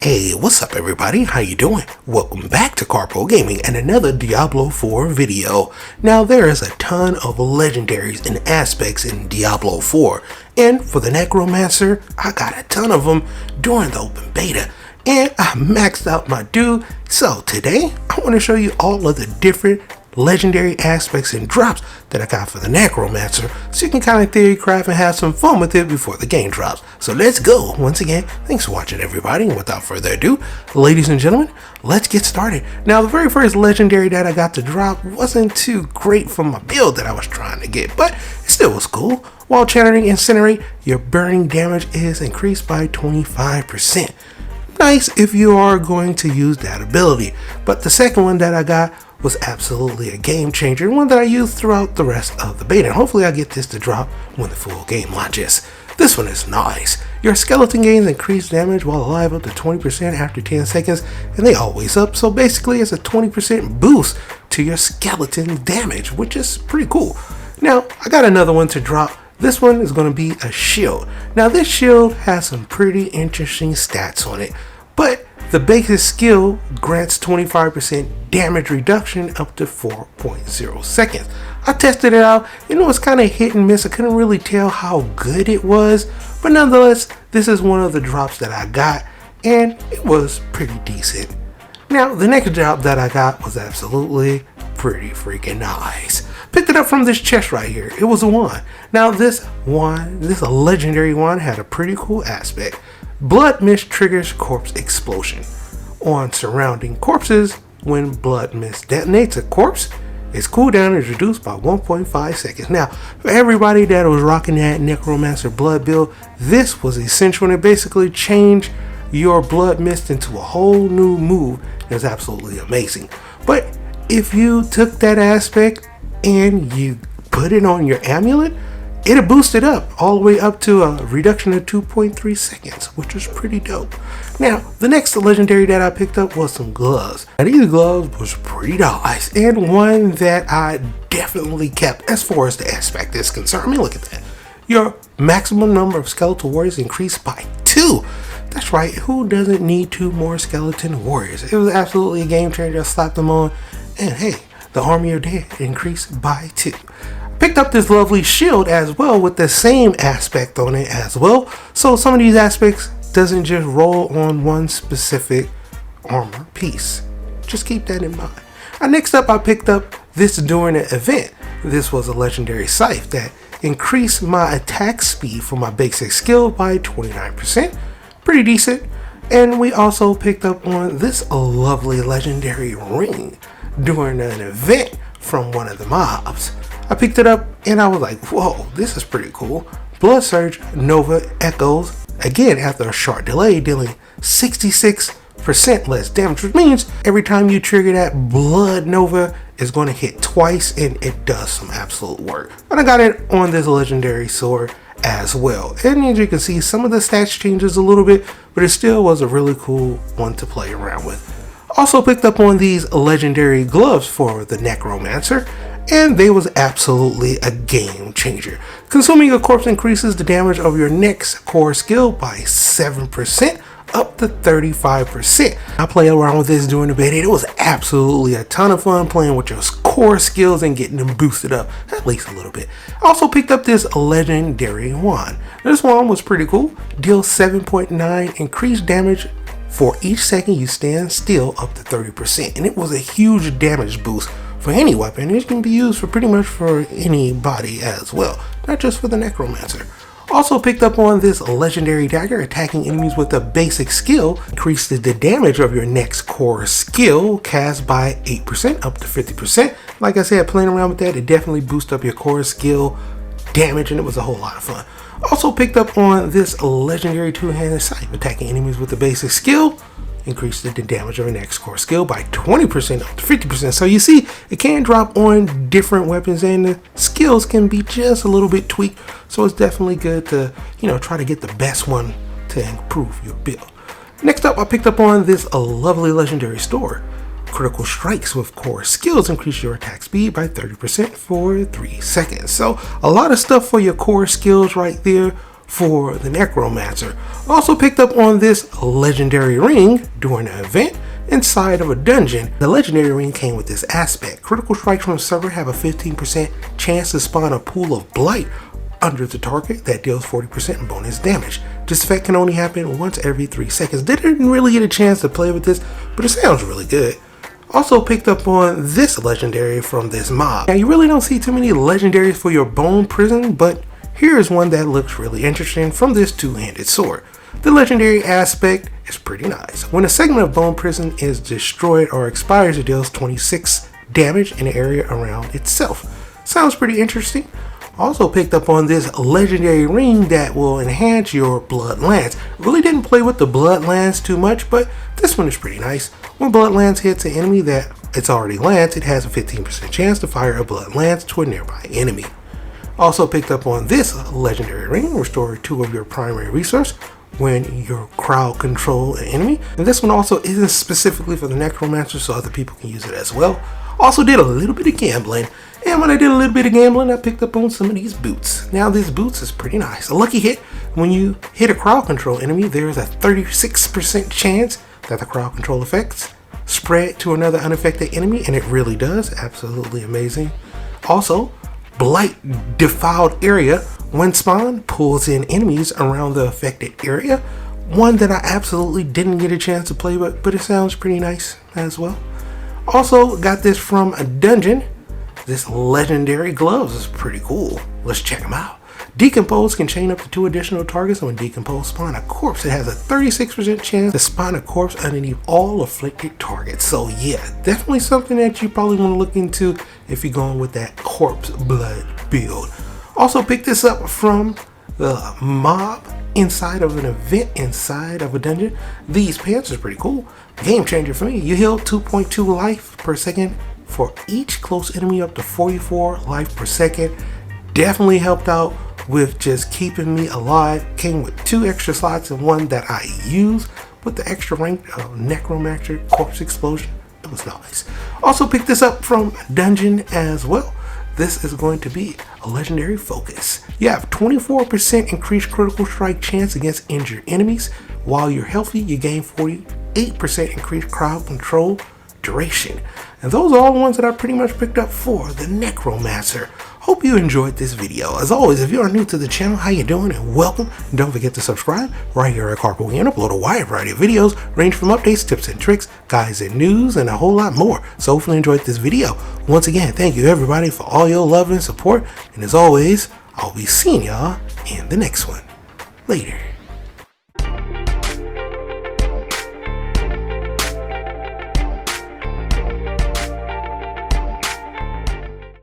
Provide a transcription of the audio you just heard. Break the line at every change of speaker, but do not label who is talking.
Hey, what's up everybody? How you doing? Welcome back to Karpo Gaming and another Diablo 4 video. Now there is a ton of legendaries and aspects in Diablo 4, and for the Necromancer, I got a ton of them during the open beta, and I maxed out my dude. So today, I want to show you all of the different legendary aspects and drops that I got for the Necromancer, so you can kind of theory craft and have some fun with it before the game drops. So let's go. Once again, thanks for watching everybody, and without further ado, ladies and gentlemen, let's get started. Now the very first legendary that I got to drop wasn't too great for my build that I was trying to get, but it still was cool. While channeling Incinerate, your burning damage is increased by 25%. Nice if you are going to use that ability, but the second one that I got was absolutely a game changer, one that I used throughout the rest of the beta, and hopefully I get this to drop when the full game launches. This one is nice. Your skeleton gains increased damage while alive up to 20% after 10 seconds, and they always up, so basically it's a 20% boost to your skeleton damage, which is pretty cool. Now I got another one to drop. This one is going to be a shield. Now this shield has some pretty interesting stats on it, but the basic skill grants 25% damage reduction up to 4.0 seconds. I tested it out and it was kind of hit and miss. I couldn't really tell how good it was, but nonetheless, this is one of the drops that I got and it was pretty decent. Now, the next drop that I got was absolutely pretty freaking nice. Picked it up from this chest right here. It was a wand. Now this legendary wand had a pretty cool aspect. Blood mist triggers corpse explosion on surrounding corpses. When blood mist detonates a corpse, its cooldown is reduced by 1.5 seconds. Now, for everybody that was rocking that Necromancer blood build, this was essential, and it basically changed your blood mist into a whole new move. It was absolutely amazing. But if you took that aspect and you put it on your amulet, it'll boost it up all the way up to a reduction of 2.3 seconds, which is pretty dope. Now, the next legendary that I picked up was some gloves. Now, these gloves was pretty nice, and one that I definitely kept as far as the aspect is concerned. I mean, look at that. Your maximum number of skeletal warriors increased by 2. That's right, who doesn't need 2 more skeleton warriors? It was absolutely a game changer. I slapped them on, and hey, the army of dead increased by 2. Picked up this lovely shield as well with the same aspect on it as well. So some of these aspects doesn't just roll on one specific armor piece. Just keep that in mind. Next up, I picked up this during an event. This was a legendary scythe that increased my attack speed for my basic skill by 29%. Pretty decent. And we also picked up on this lovely legendary ring during an event from one of the mobs. I picked it up and I was like, whoa, this is pretty cool. Blood Surge Nova echoes, again after a short delay, dealing 66% less damage, which means every time you trigger that Blood Nova is going to hit twice, and it does some absolute work. And I got it on this legendary sword as well. And as you can see, some of the stats changes a little bit, but it still was a really cool one to play around with. Also picked up on these legendary gloves for the Necromancer, and they was absolutely a game changer. Consuming a corpse increases the damage of your next core skill by 7% up to 35%. I played around with this during the beta. It was absolutely a ton of fun playing with your core skills and getting them boosted up at least a little bit. I also picked up this legendary wand. This wand was pretty cool. Deals 7.9 increased damage for each second you stand still up to 30%, and it was a huge damage boost for any weapon. It can be used for pretty much for anybody as well, not just for the Necromancer. Also picked up on this legendary dagger. Attacking enemies with a basic skill increases the damage of your next core skill cast by 8% up to 50%. Like I said, playing around with that, it definitely boosts up your core skill damage, and it was a whole lot of fun. Also picked up on this legendary two-handed scythe. Attacking enemies with a basic skill increases the damage of your next core skill by 20% up to 50%. So you see, it can drop on different weapons, and the skills can be just a little bit tweaked. So it's definitely good to, try to get the best one to improve your build. Next up, I picked up on this lovely legendary sword. Critical strikes with core skills increase your attack speed by 30% for 3 seconds. So a lot of stuff for your core skills right there for the Necromancer. Also picked up on this legendary ring during an event inside of a dungeon. The legendary ring came with this aspect. Critical strikes from the server have a 15% chance to spawn a pool of blight under the target that deals 40% in bonus damage. This effect can only happen once every 3 seconds. Didn't really get a chance to play with this, but it sounds really good. Also picked up on this legendary from this mob. Now you really don't see too many legendaries for your bone prison, but here is one that looks really interesting from this two-handed sword. The legendary aspect is pretty nice. When a segment of bone prison is destroyed or expires, it deals 26 damage in the area around itself. Sounds pretty interesting. Also picked up on this legendary ring that will enhance your blood lance. Really didn't play with the blood lance too much, but this one is pretty nice. When blood lance hits an enemy that it's already lanced, it has a 15% chance to fire a blood lance to a nearby enemy. Also picked up on this legendary ring, restore 2 of your primary resource when you crowd control an enemy. And this one also isn't specifically for the Necromancer, so other people can use it as well. Also did a little bit of gambling, and when I did a little bit of gambling, I picked up on some of these boots. Now these boots is pretty nice. A lucky hit, when you hit a crowd control enemy, there is a 36% chance that the crowd control effects spread to another unaffected enemy, and it really does. Absolutely amazing. Also, blight defiled area when spawn pulls in enemies around the affected area. One that I absolutely didn't get a chance to play with, but it sounds pretty nice as well. Also got this from a dungeon. This legendary gloves is pretty cool. Let's check them out. Decompose can chain up to 2 additional targets, and when Decompose spawn a corpse, it has a 36% chance to spawn a corpse underneath all afflicted targets. So yeah, definitely something that you probably want to look into if you're going with that corpse blood build. Also picked this up from the mob inside of an event inside of a dungeon. These pants are pretty cool. Game changer for me. You heal 2.2 life per second for each close enemy up to 44 life per second. Definitely helped out with just keeping me alive. Came with 2 extra slots and one that I use with the extra rank Necromancer corpse explosion. It was nice. Also picked this up from Dungeon as well. This is going to be a legendary focus. You have 24% increased critical strike chance against injured enemies. While you're healthy, you gain 48% increased crowd control duration. And those are all the ones that I pretty much picked up for the Necromancer. Hope you enjoyed this video. As always, if you are new to the channel, how you doing and welcome. And don't forget to subscribe. Right here at Karpo Gaming, upload a wide variety of videos, range from updates, tips and tricks, guides and news, and a whole lot more. So hopefully you enjoyed this video. Once again, thank you everybody for all your love and support. And as always, I'll be seeing y'all in the next one. Later.